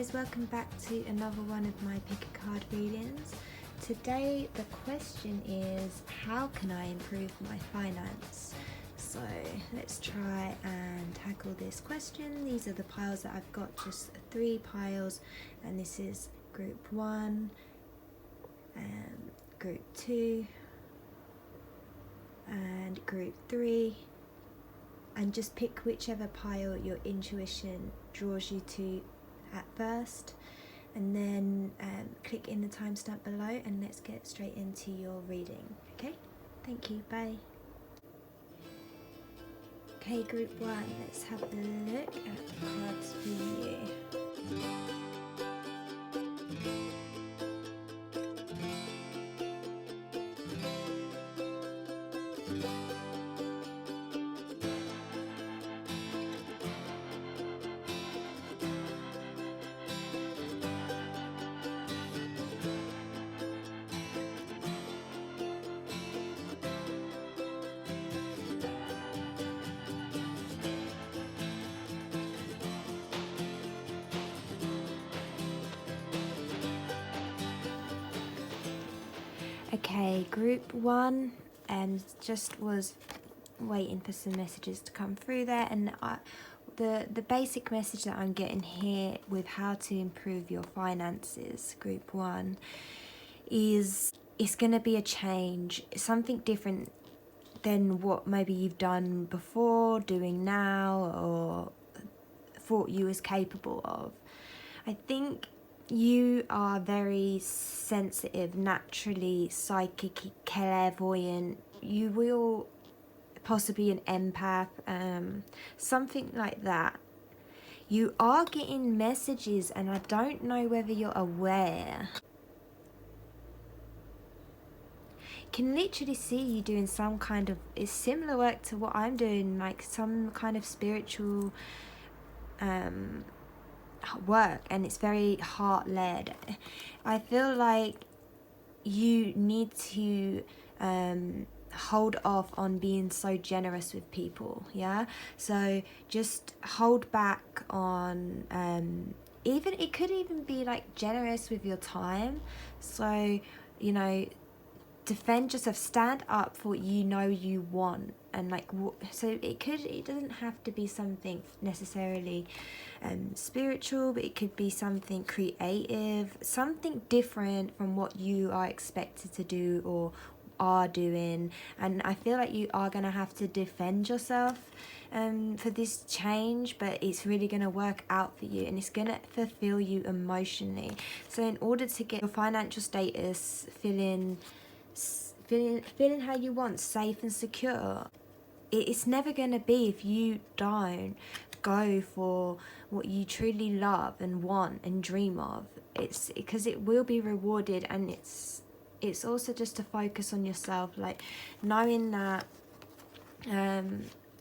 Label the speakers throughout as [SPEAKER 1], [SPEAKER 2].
[SPEAKER 1] guys, welcome back to another one of my pick a card readings. Today the question is, how can I improve my finance? So let's try and tackle this question. These are the piles that I've got, just 3 piles, and this is group 1, group 2 and group 3, and just pick whichever pile your intuition draws you to at first, and then click in the timestamp below, and let's get straight into your reading. Okay, thank you, bye. Okay, group 1, let's have a look at the cards for you. Okay, group 1, and just was waiting for some messages to come through there, and the basic message that I'm getting here with how to improve your finances, group 1, is it's going to be a change, something different than what maybe you've done before, doing now, or thought you was capable of. I think you are very sensitive, naturally psychic, clairvoyant. You will possibly an empath, something like that. You are getting messages, and I don't know whether you're aware. Can literally see you doing some kind of, it's similar work to what I'm doing, like some kind of spiritual work, and it's very heart-led. I feel like you need to hold off on being so generous with people, yeah? So just hold back on even, it could even be like generous with your time. So, you know, defend yourself, stand up for what you know you want, and like so it doesn't have to be something necessarily spiritual, but it could be something creative, something different from what you are expected to do or are doing. And I feel like you are going to have to defend yourself for this change, but it's really going to work out for you, and it's going to fulfill you emotionally. So in order to get your financial status feeling how you want, safe and secure, it's never going to be if you don't go for what you truly love and want and dream of. It's because it will be rewarded, and it's also just to focus on yourself, like knowing that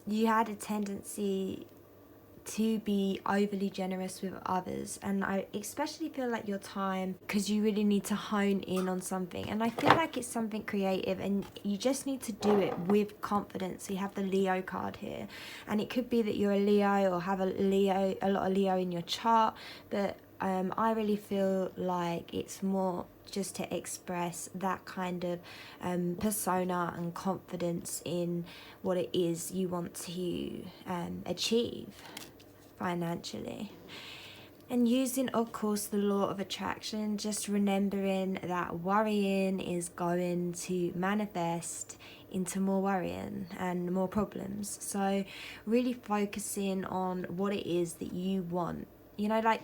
[SPEAKER 1] you had a tendency to be overly generous with others, and I especially feel like your time, because you really need to hone in on something, and I feel like it's something creative, and you just need to do it with confidence. So you have the Leo card here, and it could be that you're a Leo or have a lot of Leo in your chart, but I really feel like it's more just to express that kind of persona and confidence in what it is you want to achieve financially. And using, of course, the law of attraction, just remembering that worrying is going to manifest into more worrying and more problems. So really focusing on what it is that you want. You know, like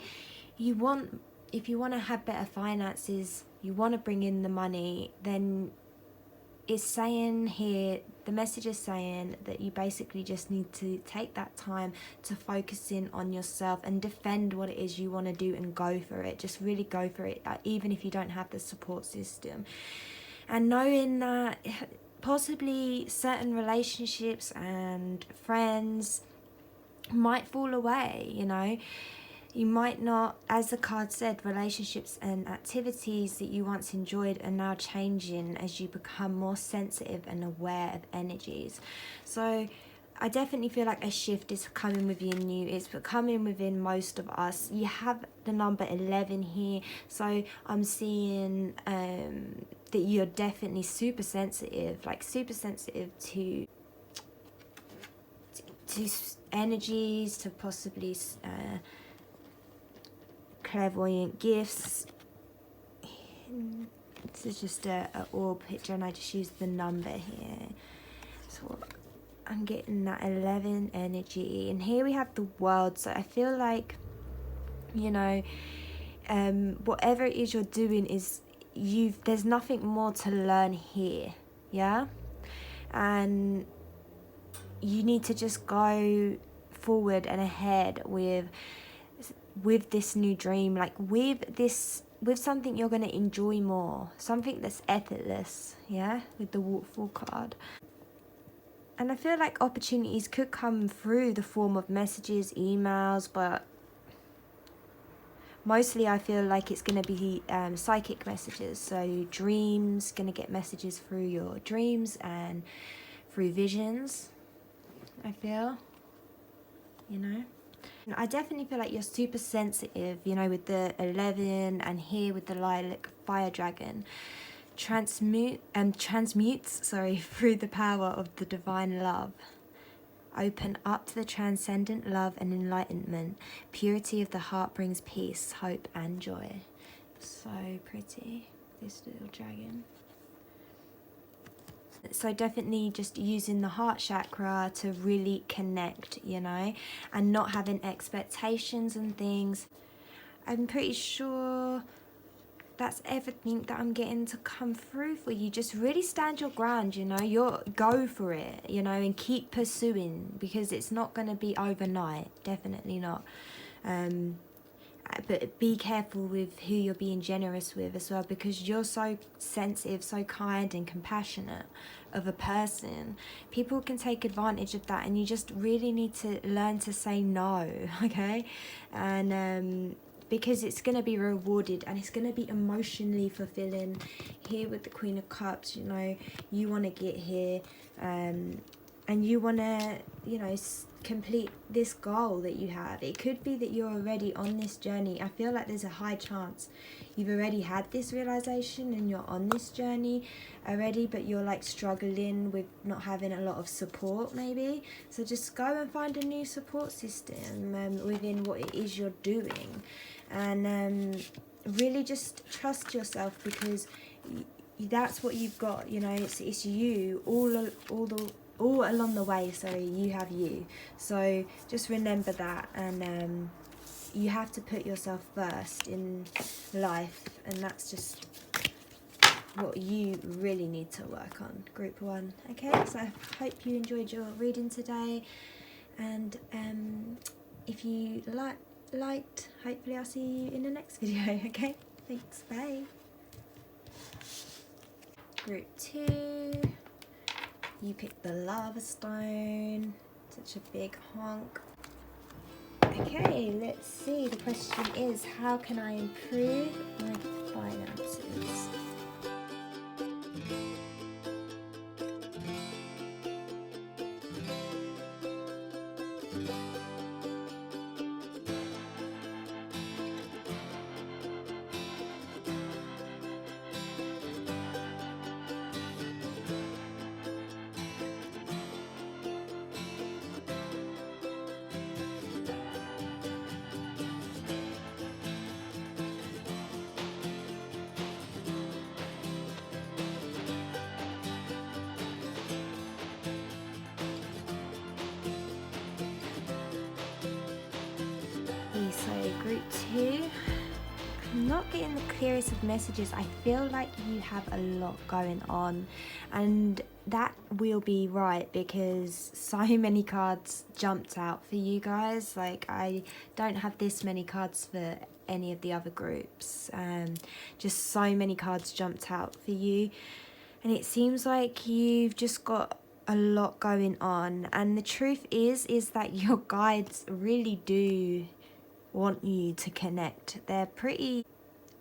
[SPEAKER 1] you want, if you want to have better finances, you want to bring in the money, then it's saying here, the message is saying that you basically just need to take that time to focus in on yourself and defend what it is you want to do and go for it. Just really go for it, even if you don't have the support system. And knowing that possibly certain relationships and friends might fall away, you know. You might not, as the card said, relationships and activities that you once enjoyed are now changing as you become more sensitive and aware of energies. So I definitely feel like a shift is coming within you. It's coming within most of us. You have the number 11 here, so I'm seeing that you're definitely super sensitive, like super sensitive to energies, to possibly clairvoyant gifts. This is just a orb picture, and I just used the number here. So I'm getting that 11 energy, and here we have the world. So I feel like, you know, whatever it is you're doing is there's nothing more to learn here, yeah, and you need to just go forward and ahead with this new dream, like with something you're going to enjoy more, something that's effortless, yeah, with the waterfall card. And I feel like opportunities could come through the form of messages, emails, but mostly I feel like it's going to be psychic messages. So dreams, going to get messages through your dreams and through visions, I feel, you know. I definitely feel like you're super sensitive, you know, with the 11, and here with the lilac fire dragon. Transmutes through the power of the divine love. Open up to the transcendent love and enlightenment. Purity of the heart brings peace, hope and joy. So pretty, this little dragon. So definitely just using the heart chakra to really connect, you know, and not having expectations and things. I'm pretty sure that's everything that I'm getting to come through for you. Just really stand your ground, you know, go for it, you know, and keep pursuing, because it's not going to be overnight, definitely not. But be careful with who you're being generous with as well, because you're so sensitive, so kind and compassionate of a person. People can take advantage of that, and you just really need to learn to say no, okay? And because it's going to be rewarded, and it's going to be emotionally fulfilling. Here with the Queen of Cups, you know, you want to get here, and you want to, you know, complete this goal that you have. It could be that you're already on this journey. I feel like there's a high chance you've already had this realization and you're on this journey already, but you're like struggling with not having a lot of support maybe. So just go and find a new support system within what it is you're doing, and really just trust yourself, because that's what you've got, you know. It's you all along the way. Sorry, you have you. So just remember that, and you have to put yourself first in life, and that's just what you really need to work on. Group 1. Okay, so I hope you enjoyed your reading today, and if you liked, hopefully I'll see you in the next video. Okay, thanks, bye. Group 2, you picked the lava stone, such a big honk. Okay, let's see. The question is, how can I improve my finances? So group 2, I'm not getting the clearest of messages. I feel like you have a lot going on, and that will be right, because so many cards jumped out for you guys. Like, I don't have this many cards for any of the other groups. Just so many cards jumped out for you, and it seems like you've just got a lot going on. And the truth is that your guides really do want you to connect. They're pretty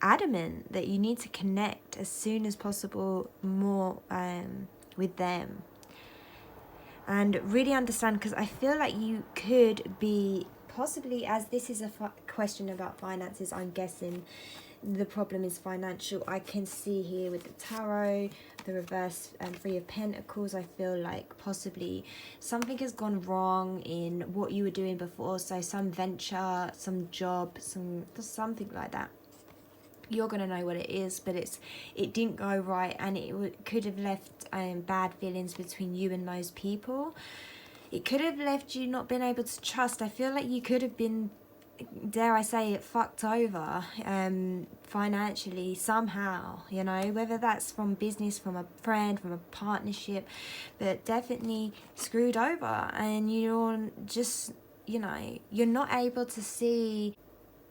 [SPEAKER 1] adamant that you need to connect as soon as possible more with them. and really understand, because I feel like you could be possibly, as this is a question about finances, I'm guessing the problem is financial. I can see here with the tarot, the reverse and Three of Pentacles, I feel like possibly something has gone wrong in what you were doing before. So some venture, some job, something like that. You're gonna know what it is, but it didn't go right, and it could have left bad feelings between you and those people. It could have left you not being able to trust. I feel like you could have been, dare I say it, fucked over financially somehow, you know, whether that's from business, from a friend, from a partnership, but definitely screwed over, and you're just, you know, you're not able to see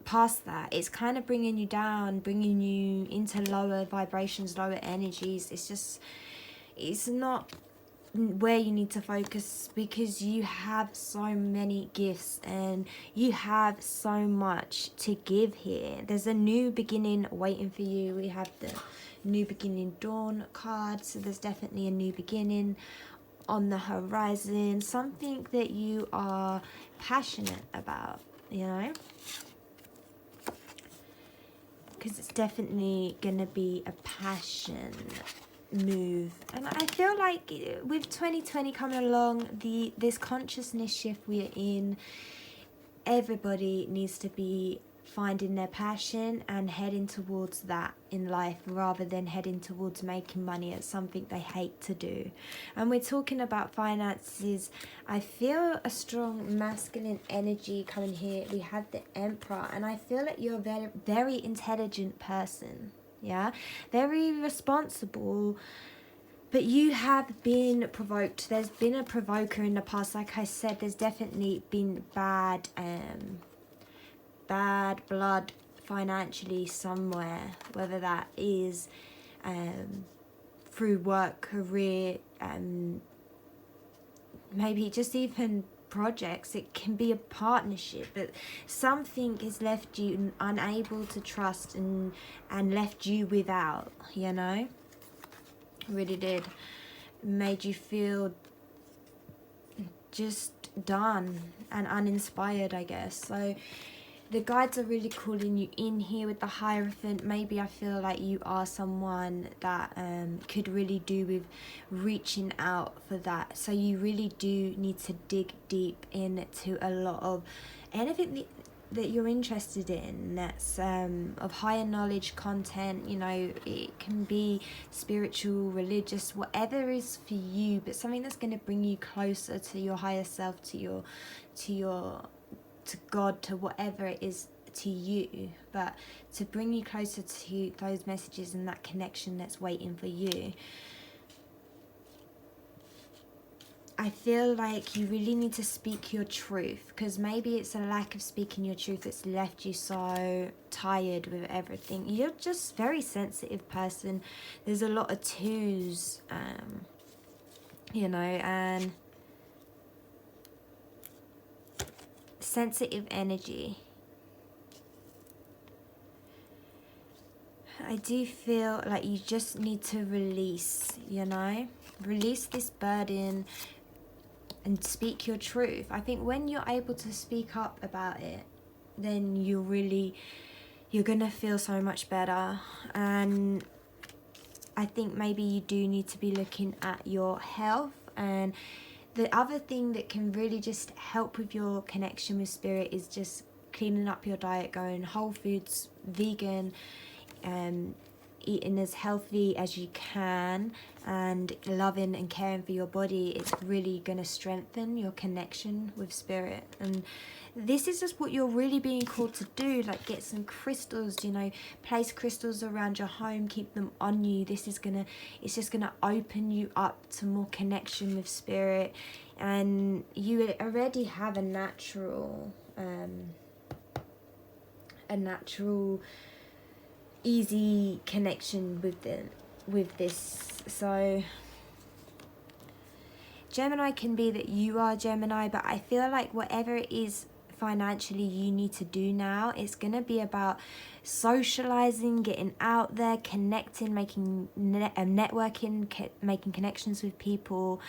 [SPEAKER 1] past that. It's kind of bringing you down, bringing you into lower vibrations, lower energies. It's not where you need to focus, because you have so many gifts and you have so much to give here. There's a new beginning waiting for you. We have the new beginning dawn card, so there's definitely a new beginning on the horizon, something that you are passionate about, you know, because it's definitely gonna be a passion move. And I feel like with 2020 coming along, this consciousness shift we're in, everybody needs to be finding their passion and heading towards that in life, rather than heading towards making money at something they hate to do. And we're talking about finances. I feel a strong masculine energy coming here. We have the Emperor, and I feel like you're a very, very intelligent person, yeah, very responsible, but you have been provoked. There's been a provoker in the past. Like I said, there's definitely been bad blood financially somewhere, whether that is through work, career, maybe just even projects. It can be a partnership, but something has left you unable to trust and left you without, you know, really did, made you feel just done and uninspired, I guess. So the guides are really calling you in here with the Hierophant. Maybe I feel like you are someone that could really do with reaching out for that. So you really do need to dig deep into a lot of anything that you're interested in, that's of higher knowledge content. You know, it can be spiritual, religious, whatever is for you, but something that's going to bring you closer to your higher self, to God, to whatever it is to you, but to bring you closer to those messages and that connection that's waiting for you. I feel like you really need to speak your truth, because maybe it's a lack of speaking your truth that's left you so tired with everything. You're just very sensitive person. There's a lot of twos, you know, and sensitive energy. I do feel like you just need to release, you know, release this burden and speak your truth. I think when you're able to speak up about it, then you're gonna feel so much better. And I think maybe you do need to be looking at your health. And the other thing that can really just help with your connection with spirit is just cleaning up your diet, going whole foods, vegan, eating as healthy as you can, and loving and caring for your body. It's really going to strengthen your connection with spirit. And this is just what you're really being called to do. Like, get some crystals, you know, place crystals around your home, keep them on you. It's just gonna open you up to more connection with spirit. And you already have a natural easy connection with this. So Gemini can be that you are Gemini, but I feel like whatever it is financially you need to do now, it's going to be about socializing, getting out there, connecting, making networking, making connections with people.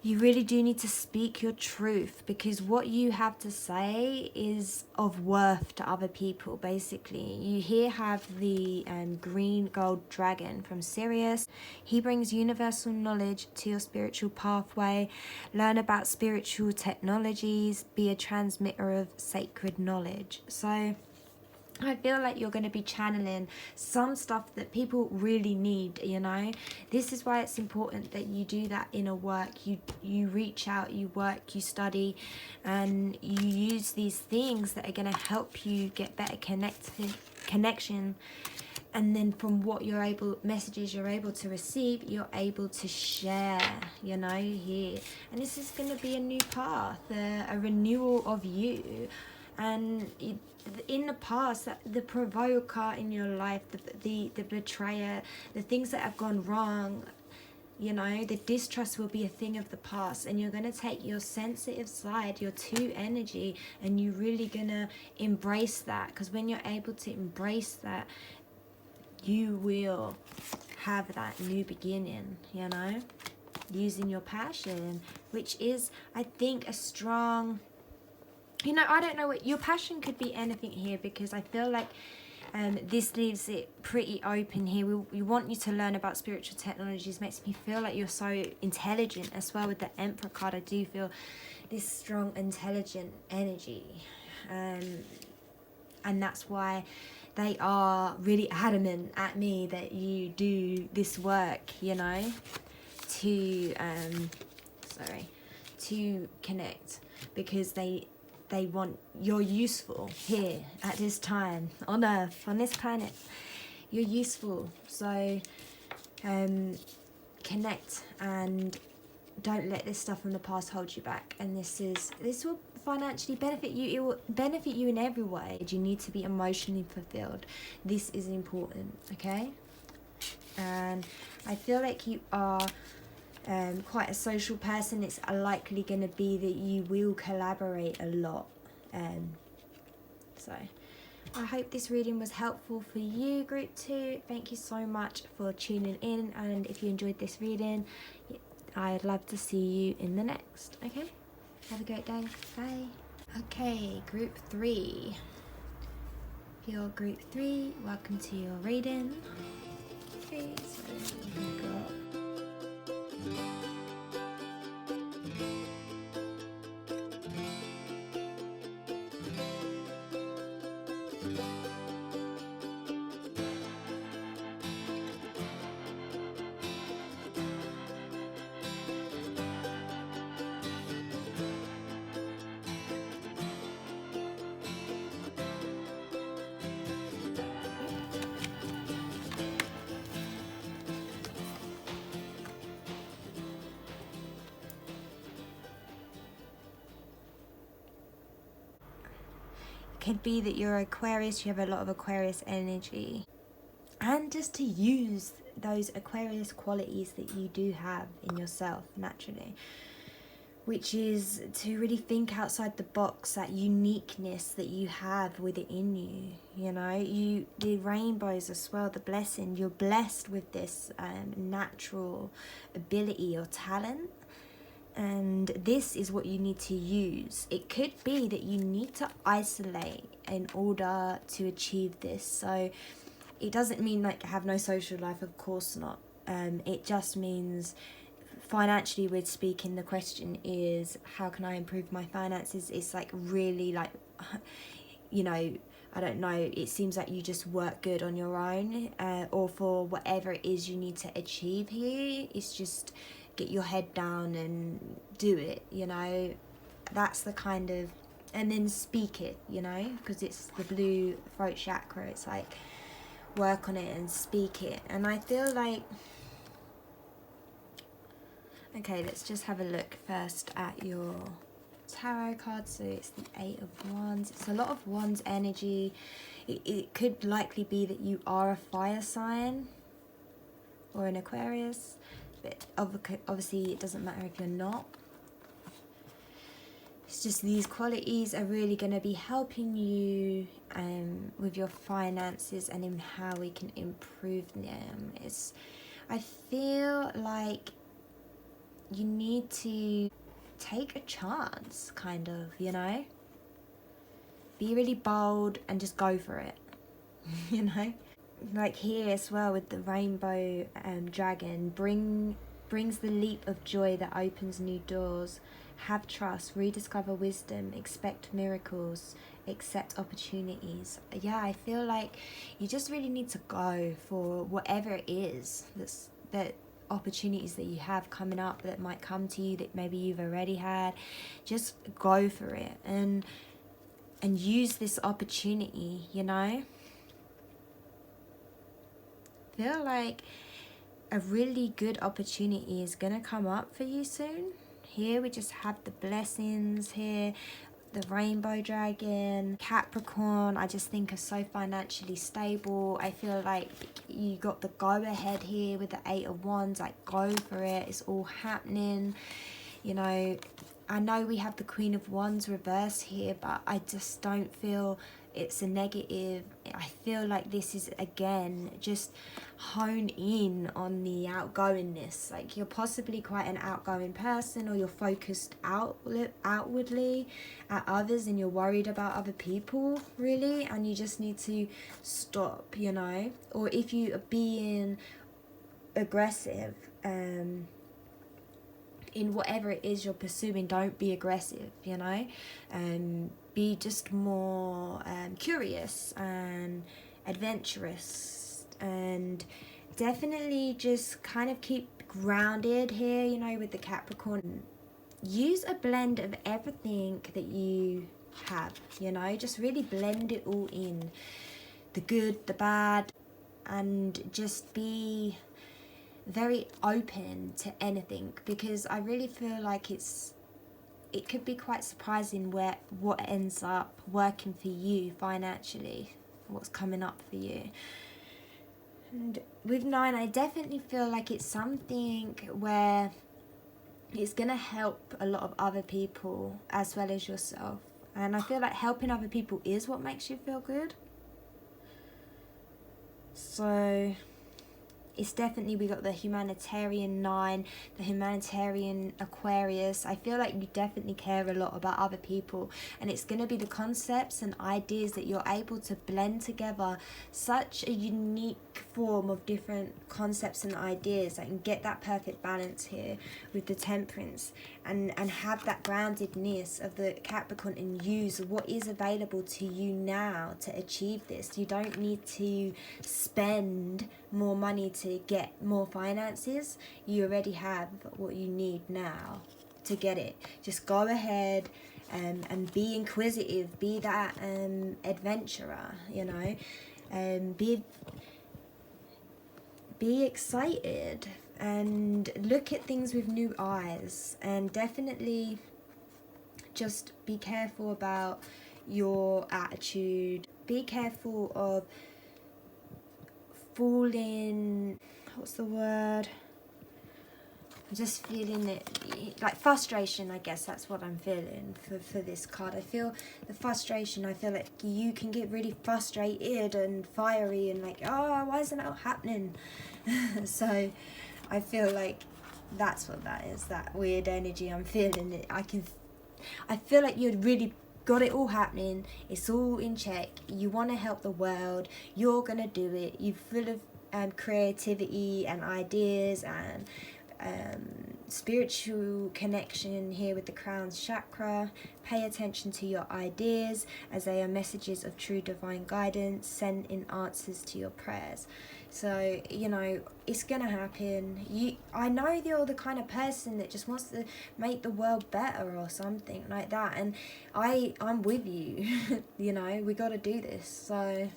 [SPEAKER 1] you really do need to speak your truth, because what you have to say is of worth to other people. Basically, you here have the green gold dragon from Sirius. He brings universal knowledge to your spiritual pathway. Learn about spiritual technologies, be a transmitter of sacred knowledge. So I feel like you're going to be channeling some stuff that people really need, you know. This is why it's important that you do that inner work. You reach out, you work, you study, and you use these things that are going to help you get better connection. And then from what messages you're able to receive, you're able to share, you know, here. And this is going to be a new path, a renewal of you. And in the past, the provoker in your life, the betrayer, the things that have gone wrong, you know, the distrust will be a thing of the past. And you're going to take your sensitive side, your 2 energy, and you're really going to embrace that. Because when you're able to embrace that, you will have that new beginning, you know, using your passion, which is, I think, a strong... You know, I don't know what your passion could be. Anything here, because I feel like this leaves it pretty open here. We want you to learn about spiritual technologies. Makes me feel like you're so intelligent as well. With the Emperor card, I do feel this strong intelligent energy, and that's why they are really adamant at me that you do this work, you know, to to connect, because they want, you're useful here at this time on Earth, on this planet. You're useful. So connect, and don't let this stuff from the past hold you back. And this will financially benefit you. It will benefit you in every way. You need to be emotionally fulfilled. This is important, okay? And I feel like you are quite a social person. It's likely going to be that you will collaborate a lot. So I hope this reading was helpful for you, group 2. Thank you so much for tuning in, and if you enjoyed this reading, I'd love to see you in the next. Okay, have a great day. Bye. Okay, group 3. If you're group 3, welcome to your reading. Okay, so we've got could be that you're Aquarius, you have a lot of Aquarius energy. And just to use those Aquarius qualities that you do have in yourself naturally, which is to really think outside the box, that uniqueness that you have within you, you know, the rainbows as well, the blessing, you're blessed with this natural ability or talent. And this is what you need to use. It could be that you need to isolate in order to achieve this. So it doesn't mean like have no social life, of course not. It just means financially, we're speaking, the question is, how can I improve my finances? It's like really like, you know, I don't know, it seems like you just work good on your own, or for whatever it is you need to achieve here. It's just get your head down and do it, you know. That's the kind of, and then speak it, you know, because it's the blue throat chakra. It's like work on it and speak it. And I feel like, okay, let's just have a look first at your tarot card. So it's the 8 of Wands. It's a lot of Wands energy. It could likely be that you are a fire sign or an Aquarius, but obviously it doesn't matter if you're not. It's just these qualities are really going to be helping you with your finances and in how we can improve them. I feel like you need to take a chance, kind of, you know? Be really bold and just go for it, you know? Like here as well with the rainbow dragon, brings the leap of joy that opens new doors. Have trust, rediscover wisdom, expect miracles, accept opportunities. Yeah, I feel like you just really need to go for whatever it is that opportunities that you have coming up, that might come to you, that maybe you've already had. Just go for it and use this opportunity, you know? Feel like a really good opportunity is gonna come up for you soon. Here we just have the blessings here, the rainbow dragon, Capricorn. I just think are so financially stable. I feel like you got the go ahead here with the 8 of Wands. Like, go for it, it's all happening, you know. I know we have the Queen of Wands reverse here, but I just don't feel it's a negative. I feel like this is, again, just hone in on the outgoingness. Like, you're possibly quite an outgoing person, or you're focused outwardly at others, and you're worried about other people, really, and you just need to stop, you know. Or if you are being aggressive, in whatever it is you're pursuing, don't be aggressive, you know. Be just more curious and adventurous, and definitely just kind of keep grounded here, you know, with the Capricorn. Use a blend of everything that you have, you know, just really blend it all in, the good, the bad, and just be very open to anything, because I really feel like it could be quite surprising what ends up working for you financially, what's coming up for you. And with 9, I definitely feel like it's something where it's gonna help a lot of other people as well as yourself, and I feel like helping other people is what makes you feel good. So it's definitely, we got the humanitarian 9, the humanitarian Aquarius. I feel like you definitely care a lot about other people, and it's going to be the concepts and ideas that you're able to blend together, such a unique form of different concepts and ideas, and get that perfect balance here with the Temperance, and have that groundedness of the Capricorn, and use what is available to you now to achieve this. You don't need to spend more money to get more finances. You already have what you need now to get it. Just go ahead and be inquisitive, be that adventurer, you know, be excited and look at things with new eyes, and definitely just be careful about your attitude. Be careful of falling, what's the word, I'm just feeling it, like frustration, I guess that's what I'm feeling for this card. I feel the frustration. I feel like you can get really frustrated and fiery and like, oh, why isn't it happening? So I feel like that's what that is, that weird energy I'm feeling. It, I feel like you'd really got it all happening, it's all in check, you want to help the world, you're gonna do it, you're full of creativity and ideas and spiritual connection here with the Crown's chakra. Pay attention to your ideas, as they are messages of true divine guidance sent in answers to your prayers. So, you know, it's gonna happen. I know you're the kind of person that just wants to make the world better or something like that, and I'm with you. You know, we got to do this. So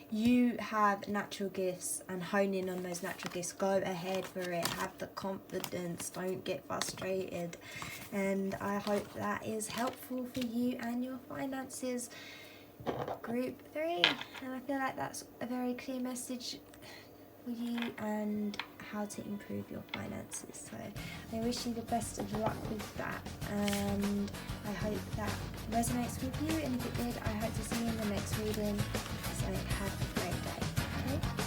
[SPEAKER 1] you have natural gifts, and hone in on those natural gifts. Go ahead for it, have the confidence, don't get frustrated, and I hope that is helpful for you and your finances, group 3. And I feel like that's a very clear message for you and how to improve your finances. So I wish you the best of luck with that, and I hope that resonates with you, and if it did, I hope to see you in the next reading. So have a great day. Okay?